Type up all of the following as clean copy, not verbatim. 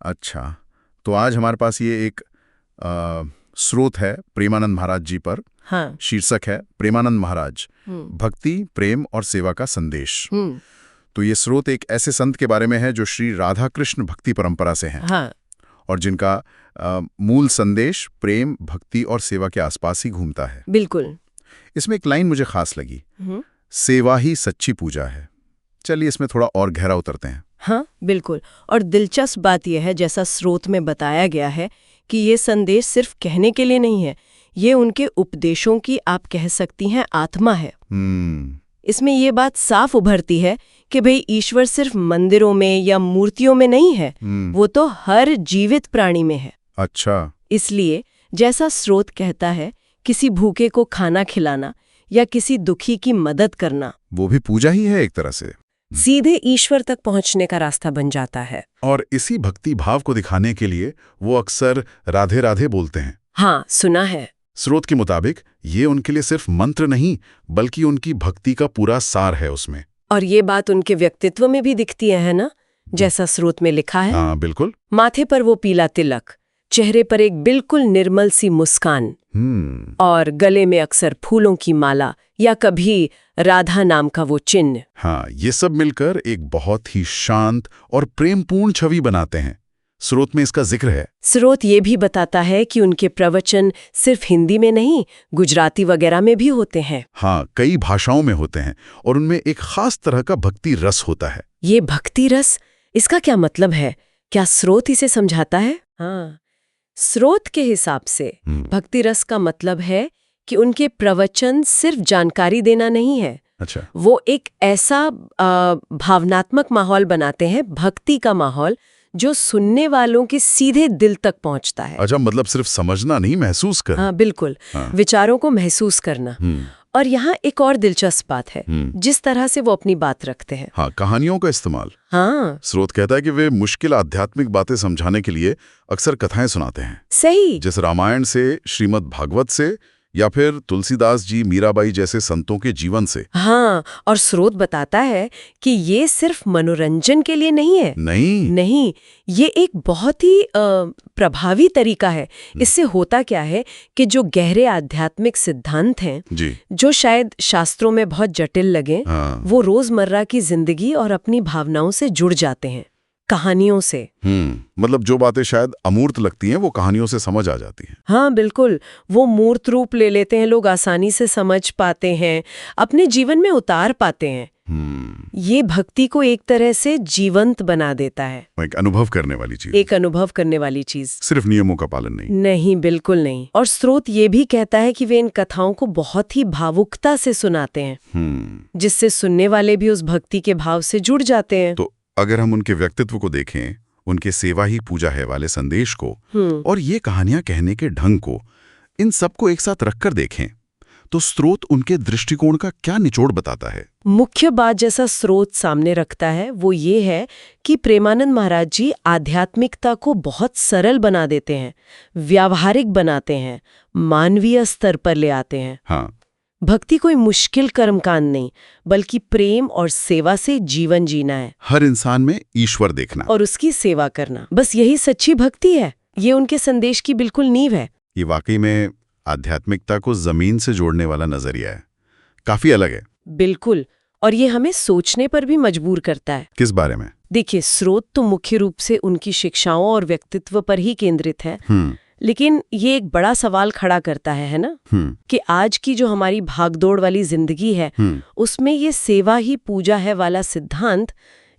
अच्छा, तो आज हमारे पास ये एक स्रोत है प्रेमानंद महाराज जी पर। हाँ। शीर्षक है प्रेमानंद महाराज, हम्म। भक्ति, प्रेम और सेवा का संदेश। हम्म। तो ये स्रोत एक ऐसे संत के बारे में है जो श्री राधा कृष्ण भक्ति परंपरा से हैं। हाँ। और जिनका मूल संदेश प्रेम, भक्ति और सेवा के आसपास ही घूमता है। बिल्कुल। इसमें एक लाइन मुझे खास लगी, सेवा ही सच्ची पूजा है। चलिए इसमें थोड़ा और गहरा उतरते हैं। हाँ बिल्कुल। और दिलचस्प बात यह है, जैसा स्रोत में बताया गया है, कि ये संदेश सिर्फ कहने के लिए नहीं है, ये उनके उपदेशों की, आप कह सकती हैं, आत्मा है। इसमें ये बात साफ उभरती है कि भाई ईश्वर सिर्फ मंदिरों में या मूर्तियों में नहीं है, वो तो हर जीवित प्राणी में है। अच्छा। इसलिए जैसा स्रोत कहता है, किसी भूखे को खाना खिलाना या किसी दुखी की मदद करना, वो भी पूजा ही है एक तरह से। सीधे ईश्वर तक पहुंचने का रास्ता बन जाता है। और इसी भक्ति भाव को दिखाने के लिए वो अक्सर राधे राधे बोलते हैं। हाँ, सुना है। स्रोत के मुताबिक ये उनके लिए सिर्फ मंत्र नहीं, बल्कि उनकी भक्ति का पूरा सार है उसमें। और ये बात उनके व्यक्तित्व में भी दिखती है ना, जैसा स्रोत में लिखा है। हाँ बिल्कुल। माथे पर वो पीला तिलक, चेहरे पर एक बिल्कुल निर्मल सी मुस्कान, और गले में अक्सर फूलों की माला या कभी राधा नाम का वो चिन्ह। हाँ, ये सब मिलकर एक बहुत ही शांत और प्रेमपूर्ण छवि बनाते हैं। स्रोत में इसका जिक्र है। स्रोत ये भी बताता है कि उनके प्रवचन सिर्फ हिंदी में नहीं, गुजराती वगैरह में भी होते हैं। हाँ, कई भाषाओं में होते हैं और उनमें एक खास तरह का भक्ति रस होता है। ये भक्ति रस, इसका क्या मतलब है? क्या स्रोत इसे समझाता है? हाँ, स्रोत के हिसाब से भक्ति रस का मतलब है कि उनके प्रवचन सिर्फ जानकारी देना नहीं है। अच्छा। वो एक ऐसा भावनात्मक माहौल बनाते हैं, भक्ति का माहौल, जो सुनने वालों के सीधे दिल तक पहुंचता है। अच्छा, मतलब सिर्फ समझना नहीं, महसूस करना। हाँ बिल्कुल। हाँ। विचारों को महसूस करना। और यहाँ एक और दिलचस्प बात है, जिस तरह से वो अपनी बात रखते हैं। हाँ, कहानियों का इस्तेमाल। हाँ। स्रोत कहता है कि वे मुश्किल आध्यात्मिक बातें समझाने के लिए अक्सर कथाएं सुनाते हैं। सही। जैसे रामायण से, श्रीमद् भागवत से, या फिर तुलसीदास जी, मीराबाई जैसे संतों के जीवन से। हाँ, और स्रोत बताता है कि ये सिर्फ मनोरंजन के लिए नहीं है। नहीं, ये एक बहुत ही प्रभावी तरीका है। इससे होता क्या है कि जो गहरे आध्यात्मिक सिद्धांत हैं जी, जो शायद शास्त्रों में बहुत जटिल लगे, वो रोजमर्रा की जिंदगी और अपनी भावनाओं से जुड़ जाते हैं, कहानियों से। मतलब जो बातें शायद अमूर्त लगती हैं, वो कहानियों से समझ आ जाती हैं। हाँ बिल्कुल, वो मूर्त रूप ले लेते हैं, लोग आसानी से समझ पाते हैं, अपने जीवन में उतार पाते हैं। ये भक्ति को एक तरह से जीवंत बना देता है। एक अनुभव करने वाली चीज। एक अनुभव करने वाली चीज, सिर्फ नियमों का पालन नहीं। नहीं, बिल्कुल नहीं। और स्रोत ये भी कहता है कि वे इन कथाओं को बहुत ही भावुकता से सुनाते हैं, जिससे सुनने वाले भी उस भक्ति के भाव से जुड़ जाते हैं। तो अगर हम उनके व्यक्तित्व को देखें, उनके सेवा ही पूजा है वाले संदेश को, और ये कहानियां कहने के ढंग को, इन सबको एक साथ रखकर देखें, तो स्रोत उनके दृष्टिकोण का क्या निचोड़ बताता है? मुख्य बात जैसा स्रोत सामने रखता है वो ये है कि प्रेमानंद महाराज जी आध्यात्मिकता को बहुत सरल बना देते हैं, व्यावहारिक बनाते हैं, मानवीय स्तर पर ले आते हैं। हाँ। भक्ति कोई मुश्किल कर्मकांड नहीं, बल्कि प्रेम और सेवा से जीवन जीना है। हर इंसान में ईश्वर देखना और उसकी सेवा करना, बस यही सच्ची भक्ति है। ये उनके संदेश की बिल्कुल नींव है। ये वाकई में आध्यात्मिकता को जमीन से जोड़ने वाला नजरिया है, काफी अलग है। बिल्कुल, और ये हमें सोचने पर भी मजबूर करता है। किस बारे में? देखिए, स्रोत तो मुख्य रूप से उनकी शिक्षाओं और व्यक्तित्व पर ही केंद्रित है, लेकिन ये एक बड़ा सवाल खड़ा करता है ना, कि आज की जो हमारी भागदौड़ वाली जिंदगी है, उसमें ये सेवा ही पूजा है वाला सिद्धांत,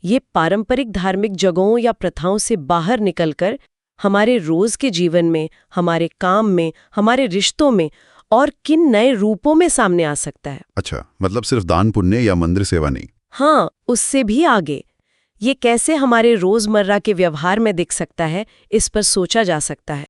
ये पारंपरिक धार्मिक जगहों या प्रथाओं से बाहर निकलकर हमारे रोज के जीवन में, हमारे काम में, हमारे रिश्तों में और किन नए रूपों में सामने आ सकता है। अच्छा, मतलब सिर्फ दान पुण्य या मंदिर सेवा नहीं। हाँ, उससे भी आगे ये कैसे हमारे रोजमर्रा के व्यवहार में दिख सकता है, इस पर सोचा जा सकता है।